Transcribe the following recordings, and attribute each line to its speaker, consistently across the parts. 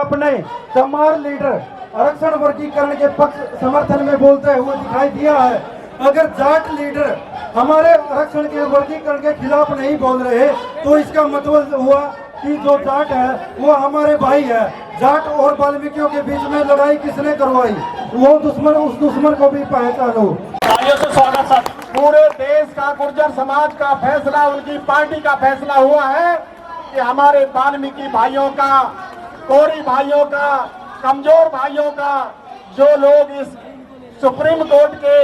Speaker 1: अपने चमार लीडर आरक्षण वर्गीकरण के पक्ष समर्थन में बोलते हुए दिखाई दिया है। अगर जाट लीडर हमारे आरक्षण के वर्गीकरण के खिलाफ नहीं बोल रहे तो इसका मतलब हुआ कि जो जाट है वो हमारे भाई है। जाट और वाल्मीकियों के बीच में लड़ाई किसने करवाई, वो दुश्मन, उस दुश्मन को भी पहचानो।
Speaker 2: तालियों से स्वागत सर। पूरे देश का गुर्जर समाज का फैसला, उनकी पार्टी का फैसला हुआ है कि हमारे वाल्मीकि भाइयों का, कोरी भाइयों का, कमजोर भाइयों का, जो लोग इस सुप्रीम कोर्ट के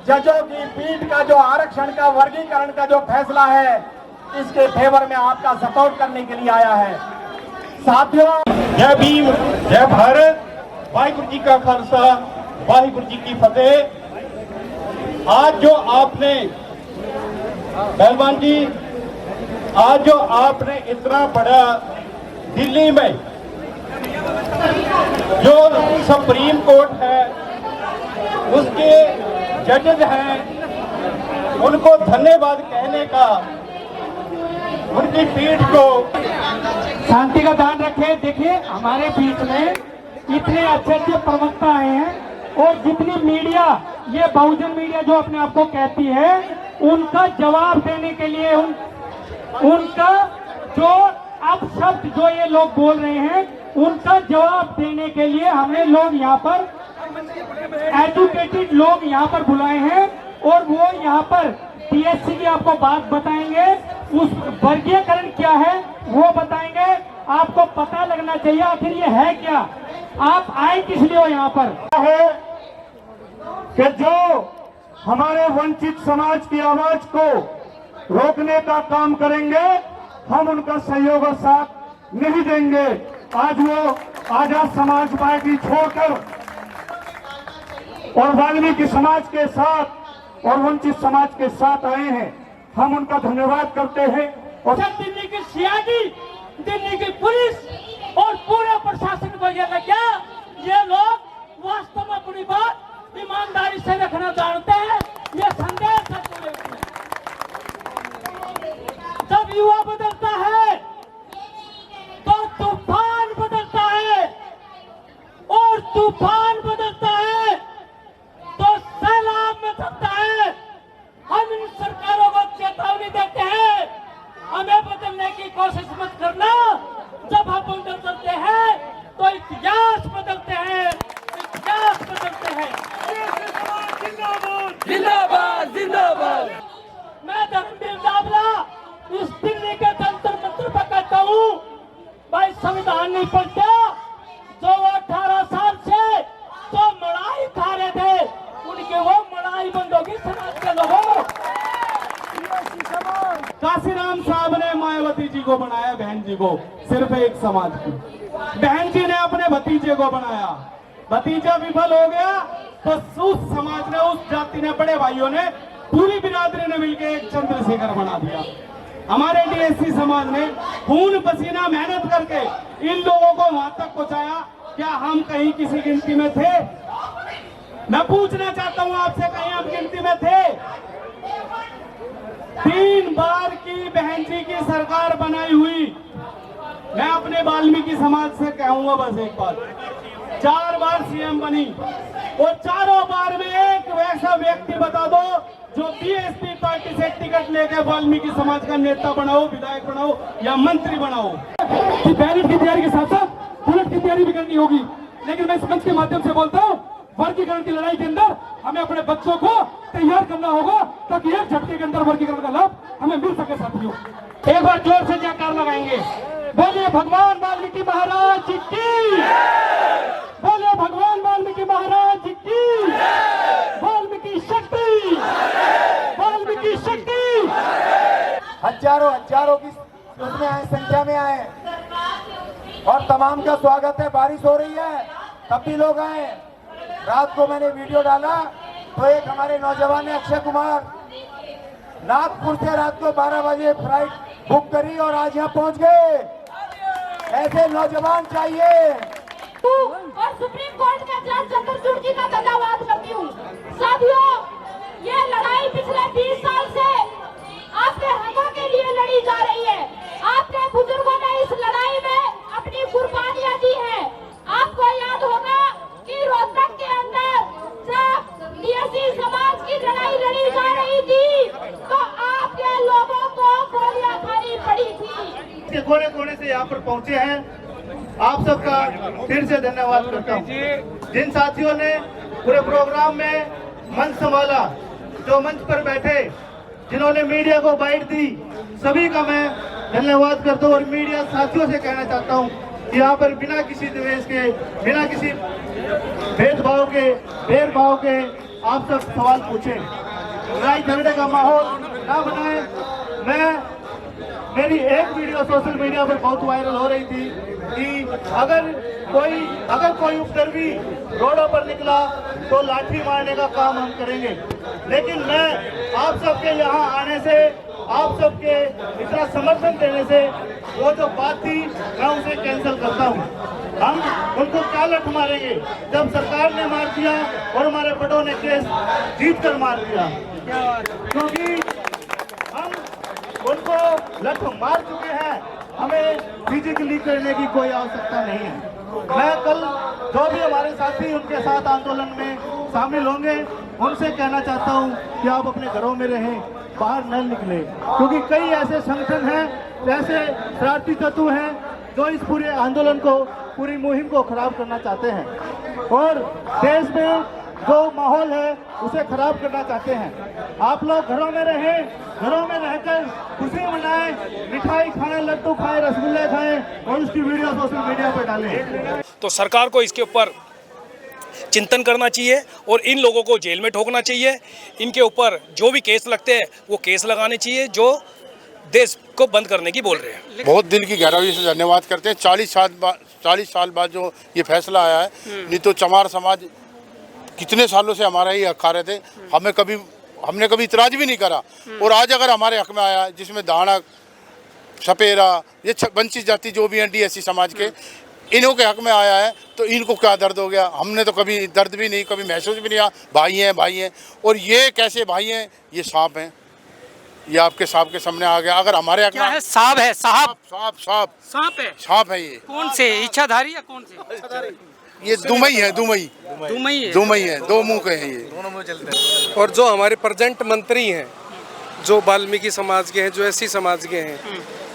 Speaker 2: जजों की पीठ का जो आरक्षण का वर्गीकरण का जो फैसला है, इसके फेवर में आपका सपोर्ट करने के लिए आया है। साथियों,
Speaker 3: जय भीम, जय भारत, वाहिगुरु जी का खालसा, वाहिगुरु जी की फतेह। आज जो आपने पहलवान जी, आज जो आपने इतना बड़ा दिल्ली में जो सुप्रीम कोर्ट है उसके जजेज हैं, उनको धन्यवाद कहने का, उनकी पीठ को
Speaker 4: शांति का ध्यान रखें। देखिए हमारे बीच में इतने अच्छे अच्छे प्रवक्ता आए हैं और जितनी मीडिया, ये बहुजन मीडिया जो अपने आप को कहती है, उनका जवाब देने के लिए उनका जो अब शब्द जो ये लोग बोल रहे हैं उनका जवाब देने के लिए हमें लोग यहाँ पर एजुकेटेड लोग यहाँ पर बुलाए हैं और वो यहाँ पर टीएससी की आपको बात बताएंगे, उस वर्गीकरण क्या है वो बताएंगे। आपको पता लगना चाहिए आखिर ये है क्या, आप आए किस लिए हो यहाँ पर।
Speaker 1: है कि जो हमारे वंचित समाज की आवाज को रोकने का काम करेंगे, हम उनका सहयोग और साथ नहीं देंगे। आज वो आजाद समाज पार्टी छोड़कर और वाल्मीकि समाज के साथ और वंचित समाज के साथ आए हैं, हम उनका धन्यवाद करते हैं। और
Speaker 4: दिल्ली की सीआईडी, दिल्ली की पुलिस और पूरे प्रशासन को ये लग गया ये लोग वास्तव में अपनी बात ईमानदारी से रखना जानते हैं। ये संदेश है तुम्हें। जब युवा बदलता है तो तूफान बदलता है और तूफान बदलता है तो सैलाब में सकता है। हम इन सरकारों को चेतावनी देते हैं, हमें बदलने की कोशिश मत करना। जब हम बदलते हैं तो इतिहास बदलते हैं, इतिहास बदलते हैं। जिंदाबाद जिंदाबाद। मैं धर्मवीर दाबला इस दिल्ली के जंतर मंत्र पर कहता हूँ, भाई संविधान नहीं पढ़ता। जो 18 साल से जो लड़ाई खा रहे थे उनके वो लड़ाई बंद होगी समाज के लोगों। काशीराम साहब ने मायावती जी को बनाया, बहन जी को, सिर्फ एक समाज की। बहन जी ने अपने भतीजे को बनाया, भतीजा विफल हो गया तो उस समाज ने, उस जाति ने, बड़े भाइयों ने, पूरी बिरादरी ने मिलकर एक चंद्रशेखर बना दिया। हमारे टीएससी समाज ने खून पसीना मेहनत करके इन लोगों को वहां तक पहुंचाया। क्या हम कहीं किसी गिनती में थे? मैं पूछना चाहता हूं आपसे, कहीं हम गिनती में थे? 3 बार की बहन जी की सरकार बनाई हुई। मैं अपने वाल्मीकि समाज से कहूंगा बस एक बात, 4 बार सीएम बनी और चारों बार में एक वैसा व्यक्ति बता दो जो बीएसपी पार्टी से टिकट लेकर वाल्मीकि समाज का नेता बनाओ, विधायक बनाओ या मंत्री बनाओ। बैलेट की तैयारी के साथ साथ बुलेट की तैयारी भी करनी होगी। लेकिन मैं इस मंच के माध्यम से बोलता हूँ, वर्गीकरण की लड़ाई के अंदर हमें अपने बच्चों को तैयार करना होगा ताकि एक झटके के अंदर वर्गीकरण का लाभ हमें मिल सके। साथियों, एक बार जोर से जयकार लगाएंगे। बोलिए भगवान वाल्मीकि महाराज की, बोलिए भगवान वाल्मीकि महाराज की, वाल्मीकि शक्ति, वाल्मीकि शक्ति।
Speaker 2: हजारों की उसमें आए, संख्या में आए और तमाम का स्वागत है। बारिश हो रही है तब भी लोग आए। रात को मैंने वीडियो डाला तो एक हमारे नौजवान ने, अक्षय कुमार, नागपुर से रात को 12 बजे फ्लाइट बुक करी और आज यहाँ पहुंच गए। ऐसे नौजवान चाहिए।
Speaker 5: और सुप्रीम कोर्ट के जज चंद्रचूड़ जी का धन्यवाद करती हूँ। साथियों, ये लड़ाई पिछले 20 साल से आपके हकों के लिए लड़ी जा रही है। आपके बुजुर्गों ने इस लड़ाई में अपनी कुर्बानियां दी हैं।
Speaker 4: यहाँ पर पहुंचे हैं, आप सबका फिर से धन्यवाद करता हूँ। जिन साथियों ने पूरे प्रोग्राम में मंच संभाला, जो मंच पर बैठे, जिन्होंने मीडिया को बाइट दी, सभी का मैं धन्यवाद करता हूँ। और मीडिया साथियों से कहना चाहता हूँ कि यहाँ पर बिना किसी द्वेष के, बिना किसी भेदभाव के आप सब सवाल पूछें, लड़ाई झगड़े का माहौल ना बनाए। मेरी एक वीडियो सोशल मीडिया पर बहुत वायरल हो रही थी कि अगर कोई उपद्रवी रोडों पर निकला तो लाठी मारने का काम हम करेंगे। लेकिन मैं आप सबके यहाँ आने से, आप सबके इतना समर्थन देने से वो जो बात थी मैं उसे कैंसिल करता हूँ। हम उनको क्या लठ मारेंगे जब सरकार ने मार दिया और हमारे बड़ों ने केस जीत कर मार दिया, क्योंकि हम उनको लठ मार चुके हैं, हमें फिजिकली करने की कोई आवश्यकता नहीं है। मैं कल जो भी हमारे साथी उनके साथ आंदोलन में शामिल होंगे उनसे कहना चाहता हूं कि आप अपने घरों में रहें, बाहर न निकले, क्योंकि कई ऐसे संगठन हैं, ऐसे शरारती तत्व हैं जो इस पूरे आंदोलन को, पूरी मुहिम को खराब करना चाहते हैं और देश में जो माहौल है उसे खराब करना चाहते हैं। आप लोग घरों में रहें, घरों में रहकर खुशी मनाएं, मिठाई खाएं, लड्डू खाएं, रसगुल्ले खाएं और उसकी वीडियो सोशल मीडिया पर डालें।
Speaker 6: तो सरकार को इसके ऊपर चिंतन करना चाहिए और इन लोगों को जेल में ठोकना चाहिए। इनके ऊपर जो भी केस लगते हैं वो केस लगाने चाहिए जो देश को बंद करने की बोल रहे हैं।
Speaker 7: बहुत दिल की गहराई से धन्यवाद करते हैं। 40 साल बाद जो ये फैसला आया है, नहीं तो चमार समाज कितने सालों से हमारा ही हक खा रहे थे, हमने कभी इतराज भी नहीं करा। और आज अगर हमारे हक में आया, जिसमें दानक, सपेरा, ये वंचित जाति जो भी हैं DSC समाज के, इन्हों के हक में आया है, तो इनको क्या दर्द हो गया। हमने तो कभी दर्द भी नहीं, कभी महसूस भी नहीं किया। भाई हैं और ये कैसे भाई हैं, ये सांप हैं। ये आपके सांप के सामने आ गया। अगर हमारे हक में
Speaker 8: सांप है,
Speaker 7: सांप है ये।
Speaker 8: कौन से, इच्छाधारी या कौन से?
Speaker 7: ये दुमई है, दुमई है, दो मुंह के हैं ये।
Speaker 9: और जो हमारे प्रेजेंट मंत्री हैं, जो वाल्मीकि समाज के हैं, जो SC समाज के हैं,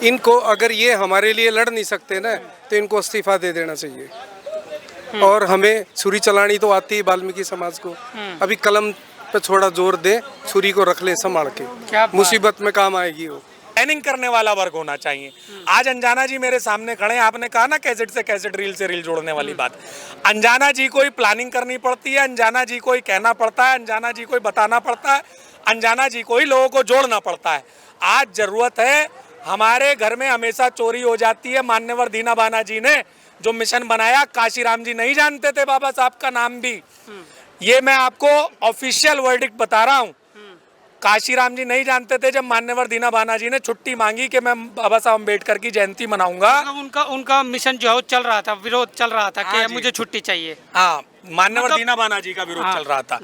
Speaker 9: इनको अगर ये हमारे लिए लड़ नहीं सकते ना, तो इनको इस्तीफा दे देना चाहिए। और हमें छुरी चलानी तो आती है वाल्मीकि समाज को, अभी कलम पे थोड़ा जोर दे, छुरी को रख ले संभाल के, मुसीबत में काम आएगी वो।
Speaker 6: प्लानिंग करने वाला वर्ग होना चाहिए। आज अंजाना जी मेरे सामने खड़े हैं, आपने कहा ना कैसेट से कैसेट, रील से रील जोड़ने वाली बात। अंजाना जी को ही प्लानिंग करनी पड़ती है, अंजाना जी को ही कहना पड़ता है, अंजाना जी को ही बताना पड़ता है, अंजाना जी को ही लोगों को जोड़ना पड़ता है। आज जरूरत है, हमारे घर में हमेशा चोरी हो जाती है। मान्यवर दीना बाना जी ने जो मिशन बनाया, काशीराम जी नहीं जानते थे बाबा साहब का नाम भी, ये मैं आपको ऑफिशियल वर्डिक्ट बता रहा हूँ। काशीराम जी नहीं जानते थे जब मान्यवर दीना बाना जी ने छुट्टी मांगी कि मैं बाबा साहब अम्बेडकर की जयंती मनाऊंगा।
Speaker 8: उनका मिशन जो है चल रहा था, विरोध चल रहा था कि मुझे छुट्टी चाहिए।
Speaker 6: हाँ, मान्यवर दीना बाना जी का विरोध चल रहा था।